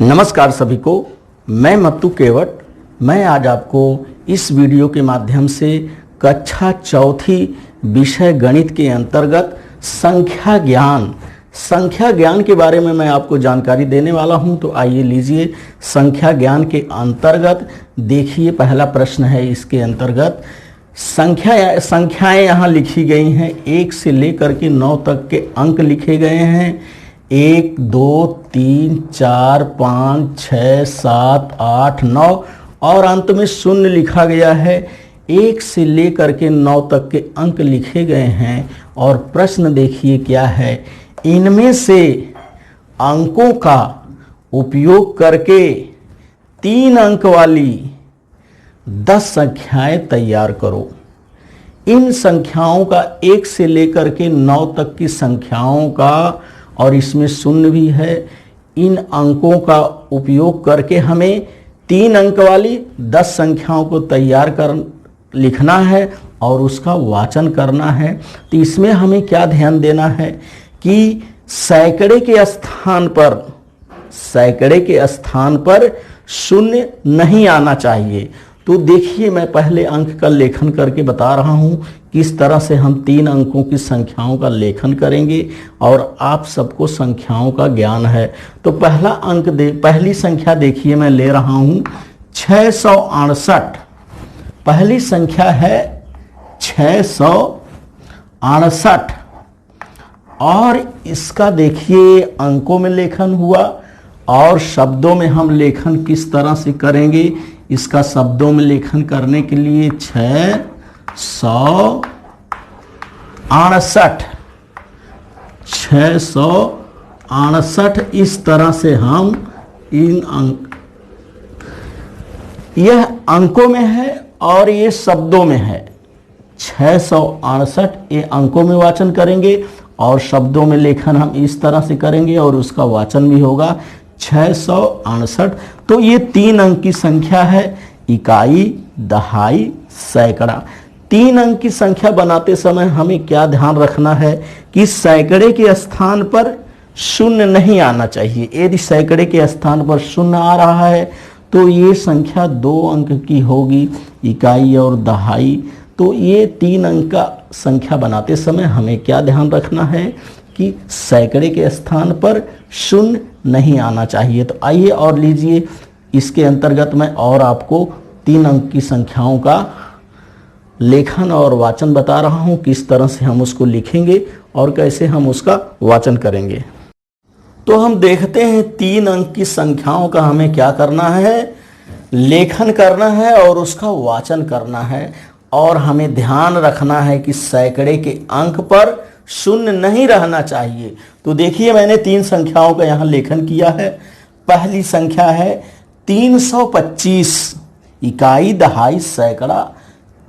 नमस्कार सभी को, मैं मत्तू केवट। मैं आज आपको इस वीडियो के माध्यम से कक्षा चौथी विषय गणित के अंतर्गत संख्या ज्ञान के बारे में मैं आपको जानकारी देने वाला हूं। तो आइए लीजिए, संख्या ज्ञान के अंतर्गत देखिए, पहला प्रश्न है। इसके अंतर्गत संख्याएं यहाँ लिखी गई हैं, 1 से लेकर के 9 तक के अंक लिखे गए हैं। 1 2 3 4 5 6 7 8 9 और अंत में शून्य लिखा गया है। 1 से लेकर के 9 तक के अंक लिखे गए हैं और प्रश्न देखिए क्या है। इनमें से अंकों का उपयोग करके 3 अंक वाली 10 संख्याएं तैयार करो। इन संख्याओं का 1 से लेकर के 9 तक की संख्याओं का, और इसमें शून्य भी है, इन अंकों का उपयोग करके हमें 3 अंक वाली 10 संख्याओं को तैयार कर लिखना है और उसका वाचन करना है। तो इसमें हमें क्या ध्यान देना है कि सैकड़े के स्थान पर शून्य नहीं आना चाहिए। तो देखिए, मैं पहले अंक का लेखन करके बता रहा हूं किस तरह से हम 3 अंकों की संख्याओं का लेखन करेंगे, और आप सबको संख्याओं का ज्ञान है। तो पहली संख्या देखिए, मैं ले रहा हूं 668। पहली संख्या है 668 और इसका देखिए अंकों में लेखन हुआ, और शब्दों में हम लेखन किस तरह से करेंगे। इसका शब्दों में लेखन करने के लिए 668 इस तरह से हम इन यह अंकों में है और ये शब्दों में है। 668 ये अंकों में वाचन करेंगे और शब्दों में लेखन हम इस तरह से करेंगे और उसका वाचन भी होगा 668। तो ये 3 अंक की संख्या है, इकाई, दहाई, सैकड़ा। 3 अंक की संख्या बनाते समय हमें क्या ध्यान रखना है कि सैकड़े के स्थान पर शून्य नहीं आना चाहिए। यदि सैकड़े के स्थान पर शून्य आ रहा है तो ये संख्या 2 अंक की होगी, इकाई और दहाई। तो ये 3 अंक का संख्या बनाते समय हमें क्या ध्यान रखना है कि सैकड़े के स्थान पर शून्य नहीं आना चाहिए। तो आइए और लीजिए, इसके अंतर्गत मैं और आपको 3 अंक की संख्याओं का लेखन और वाचन बता रहा हूं, किस तरह से हम उसको लिखेंगे और कैसे हम उसका वाचन करेंगे। तो हम देखते हैं 3 अंक की संख्याओं का हमें क्या करना है, लेखन करना है और उसका वाचन करना है। और हमें ध्यान रखना है कि सैकड़े के अंक पर शून्य नहीं रहना चाहिए। तो देखिए, मैंने 3 संख्याओं का यहाँ लेखन किया है। पहली संख्या है 325, इकाई, दहाई, सैकड़ा।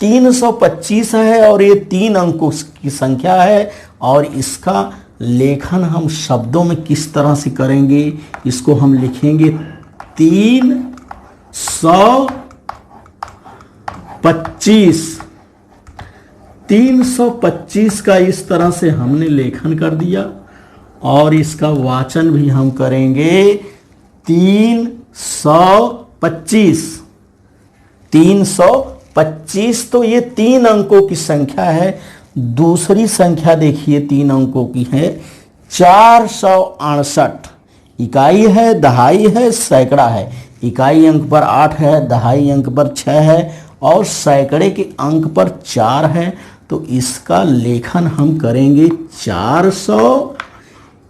325 है और ये 3 अंकों की संख्या है, और इसका लेखन हम शब्दों में किस तरह से करेंगे। इसको हम लिखेंगे 325 का इस तरह से हमने लेखन कर दिया, और इसका वाचन भी हम करेंगे 325। तो ये 3 अंकों की संख्या है। दूसरी संख्या देखिए 3 अंकों की है 468, इकाई है, दहाई है, सैकड़ा है। इकाई अंक पर 8 है, दहाई अंक पर 6 है और सैकड़े के अंक पर 4 है। तो इसका लेखन हम करेंगे 400।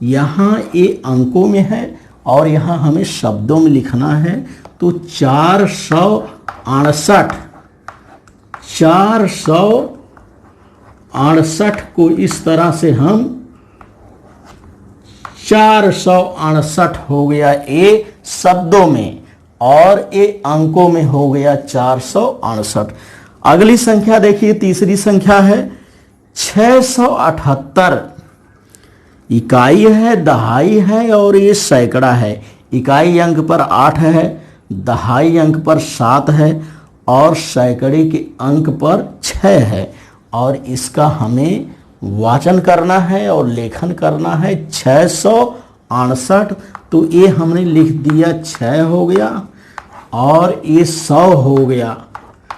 यहाँ ये अंकों में है और यहाँ हमें शब्दों में लिखना है। तो 468 को इस तरह से हम 468 हो गया ये शब्दों में, और ये अंकों में हो गया 468। अगली संख्या देखिए, तीसरी संख्या है 678, इकाई है, दहाई है और ये सैकड़ा है। इकाई अंक पर 8 है, दहाई अंक पर 7 है और सैकड़े के अंक पर 6 है, और इसका हमें वाचन करना है और लेखन करना है 600 68, तो ये हमने लिख दिया 6 हो गया और ये 100 हो गया।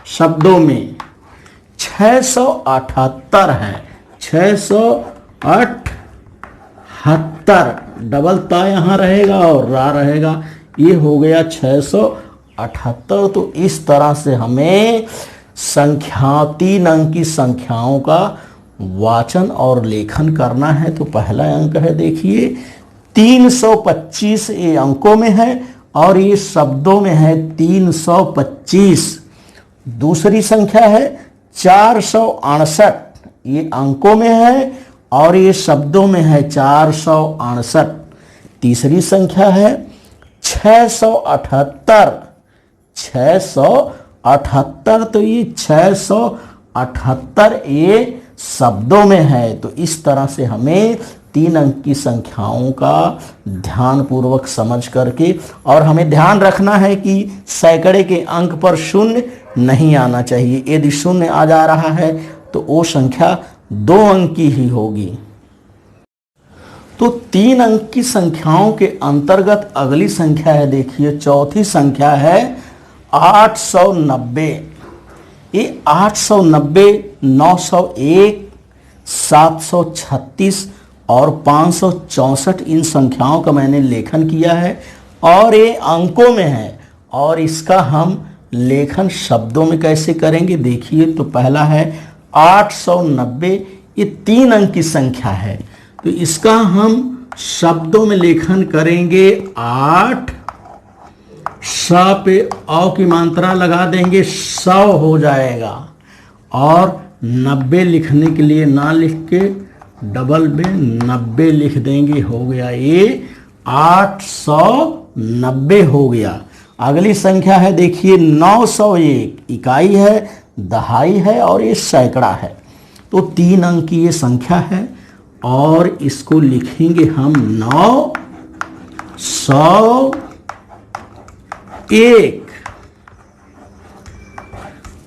शब्दों में 678 है, 678, डबल ता यहाँ रहेगा और रा रहेगा, ये हो गया 678। तो इस तरह से हमें संख्या 3 अंक की संख्याओं का वाचन और लेखन करना है। तो पहला अंक है देखिए 325, ये अंकों में है और ये शब्दों में है 325। दूसरी संख्या है 468, ये अंकों में है और ये शब्दों में है 468। तीसरी संख्या है 678, 678, तो ये 678 ये शब्दों में है। तो इस तरह से हमें 3 अंक की संख्याओं का ध्यान पूर्वक समझ करके, और हमें ध्यान रखना है कि सैकड़े के अंक पर शून्य नहीं आना चाहिए। यदि शून्य आ जा रहा है तो वो संख्या 2 अंक की ही होगी। तो 3 अंक की संख्याओं के अंतर्गत अगली संख्या है देखिए, चौथी संख्या है 890। ये 890, 901, 736 और 564 इन संख्याओं का मैंने लेखन किया है और ये अंकों में है। और इसका हम लेखन शब्दों में कैसे करेंगे देखिए। तो पहला है 890, ये 3 अंक की संख्या है, तो इसका हम शब्दों में लेखन करेंगे। 8, स पे औ की मात्रा लगा देंगे, 100 हो जाएगा। और 90 लिखने के लिए ना लिख के डबल में 90 लिख देंगे, हो गया ये 890 हो गया। अगली संख्या है देखिए 901, इकाई है, दहाई है और ये सैकड़ा है। तो 3 अंक की ये संख्या है और इसको लिखेंगे हम 901।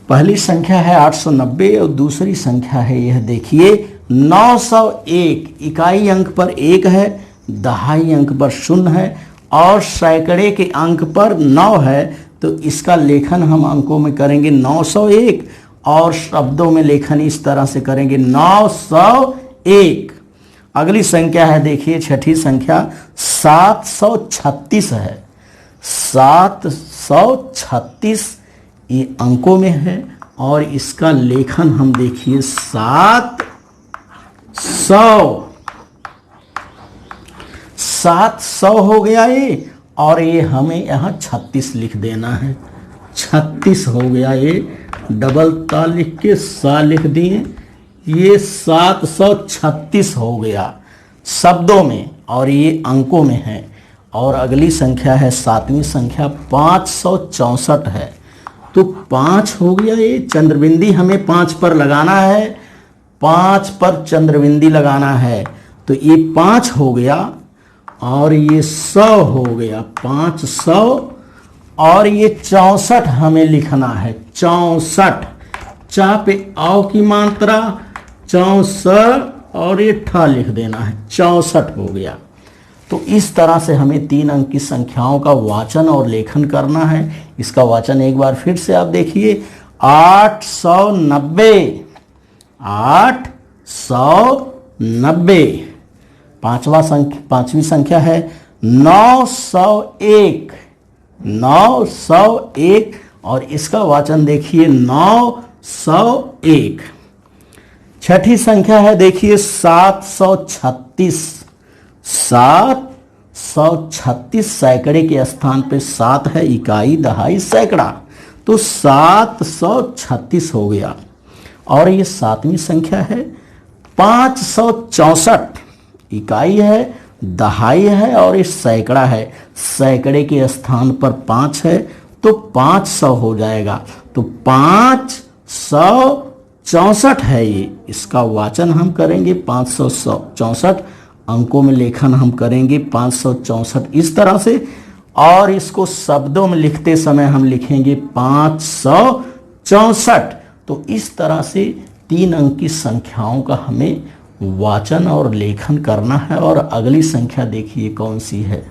पहली संख्या है 890 और दूसरी संख्या है यह देखिए 901। इकाई अंक पर 1 है, दहाई अंक पर 0 है और सैकड़े के अंक पर 9 है। तो इसका लेखन हम अंकों में करेंगे 901 और शब्दों में लेखन इस तरह से करेंगे 901। अगली संख्या है देखिए छठी संख्या 736 है। 736 ये अंकों में है और इसका लेखन हम देखिए 700 हो गया ये, और ये हमें यहाँ 36 लिख देना है। 36 हो गया ये, डबल ता लिख के सा लिख दिए, ये 736 हो गया शब्दों में और ये अंकों में है। और अगली संख्या है 7वीं संख्या 564 है। तो 5 हो गया ये, चंद्रबिंदी हमें 5 पर लगाना है, 5 पर चंद्रबिंदी लगाना है। तो ये 5 हो गया और ये 100 हो गया, 500 और ये 64 हमें लिखना है। 64 चा पे आओ की मात्रा 64 और ये ठा लिख देना है, 64 हो गया। तो इस तरह से हमें 3 अंक की संख्याओं का वाचन और लेखन करना है। इसका वाचन एक बार फिर से आप देखिए 890, 890। पांचवी संख्या है 901, 901 और इसका वाचन देखिए 901। छठी संख्या है देखिए 736, 736 सैकड़े के स्थान पे 7 है, इकाई दहाई सैकड़ा, तो 736 हो गया। और ये 7वीं संख्या है 564, इकाई है, दहाई है और ये सैकड़ा है, सैकड़े के स्थान पर 5 है तो 500 हो जाएगा। तो 564 है ये, इसका वाचन हम करेंगे 564, अंकों में लेखन हम करेंगे 564 इस तरह से। और इसको शब्दों में लिखते समय हम लिखेंगे 564। तो इस तरह से 3 अंक की संख्याओं का हमें वाचन और लेखन करना है। और अगली संख्या देखिए कौन सी है।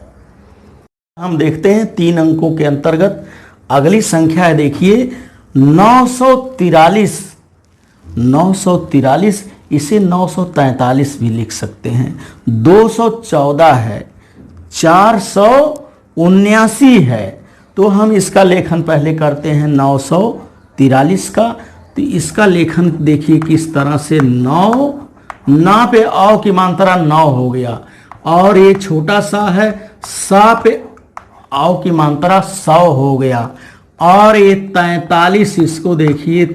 हम देखते हैं 3 अंकों के अंतर्गत अगली संख्या है, देखिए 943। 943, इसे 943 भी लिख सकते हैं। 214 है, 479 है। तो हम इसका लेखन पहले करते हैं 943 का। तो इसका लेखन देखिए किस तरह से, 9 ना पे औ की मात्रा 9 हो गया, और ये छोटा सा है, सा पे औ की मात्रा 100 हो गया, और ये 43, इसको देखिए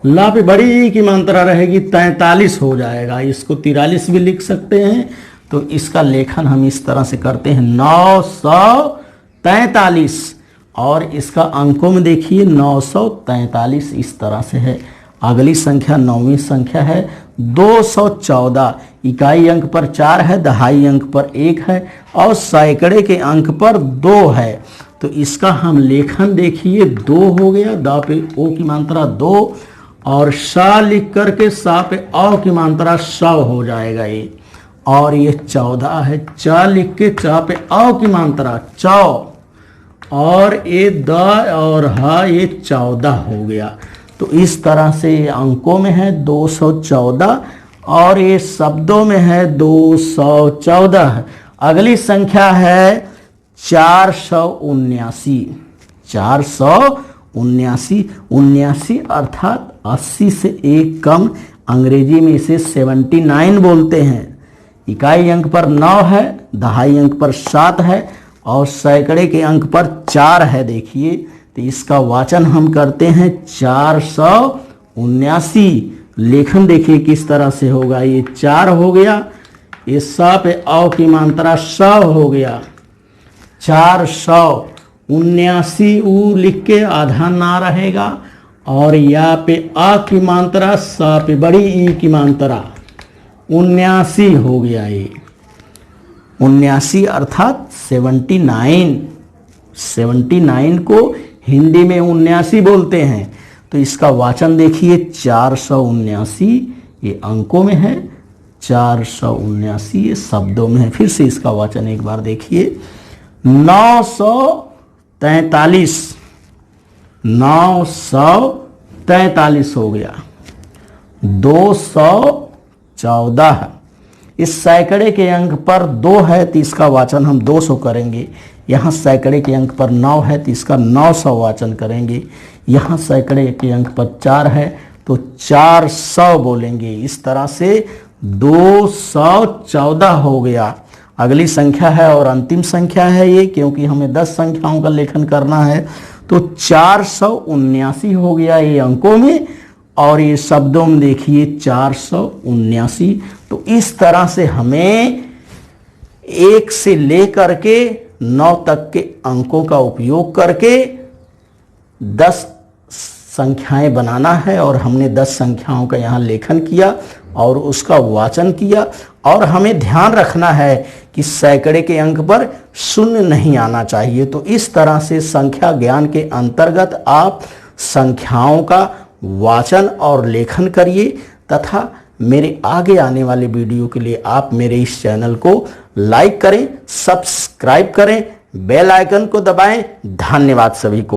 ला पे बड़ी ई की मात्रा रहेगी, 43 हो जाएगा। इसको 43 भी लिख सकते हैं। तो इसका लेखन हम इस तरह से करते हैं 943, और इसका अंकों में देखिए 943 इस तरह से है। अगली संख्या 9वीं संख्या है 214। इकाई अंक पर 4 है, दहाई अंक पर 1 है, और सैकड़े के अंक पर 2 है। तो इसका हम लेखन देखिए 2 हो गया, दा पे ओ की मात्रा 2, और सा लिख करके सा पे औ की मात्रा 100 हो जाएगा ये। और ये 14 है, चा लिख के चा पे औ की मात्रा 100, और ये द और हा ये 14 हो गया। तो इस तरह से ये अंकों में है 214, और ये शब्दों में है 214। अगली संख्या है 479। 479, 79 अर्थात 80 से 1 कम, अंग्रेजी में इसे 79 बोलते हैं। इकाई अंक पर 9 है, दहाई अंक पर 7 है, और सैकड़े के अंक पर 4 है। देखिए तो इसका वाचन हम करते हैं 479। लेखन देखिए किस तरह से होगा, ये 4 हो गया, ये सा पे औ की मात्रा 100 हो गया, 479। ऊ लिख के आधा ना रहेगा, और या पे आ की मात्रा, सा पे बड़ी ई की मात्रा, 79 हो गया ये। 79 अर्थात 79। 79 को हिंदी में 79 बोलते हैं। तो इसका वाचन देखिए 479, ये अंकों में है, 479 ये शब्दों में है। फिर से इसका वाचन एक बार देखिए, 943। 943 हो गया, 214। इस सैकड़े के अंक पर 2 है, तो इसका वाचन हम 200 करेंगे। यहाँ सैकड़े के अंक पर 9 है, तो इसका 900 वाचन करेंगे। यहाँ सैकड़े के अंक पर 4 है, तो 400 बोलेंगे। इस तरह से 214 हो गया। अगली संख्या है और अंतिम संख्या है ये, क्योंकि हमें 10 संख्याओं का लेखन करना है। तो 479 हो गया ये अंकों में, और ये शब्दों में देखिए 479। तो इस तरह से हमें 1 से लेकर के 9 तक के अंकों का उपयोग करके 10 संख्याएं बनाना है। और हमने 10 संख्याओं का यहाँ लेखन किया और उसका वाचन किया। और हमें ध्यान रखना है कि सैकड़े के अंक पर 0 नहीं आना चाहिए। तो इस तरह से संख्या ज्ञान के अंतर्गत आप संख्याओं का वाचन और लेखन करिए, तथा मेरे आगे आने वाले वीडियो के लिए आप मेरे इस चैनल को लाइक करें, सब्सक्राइब करें, बेल आइकन को दबाएं। धन्यवाद सभी को।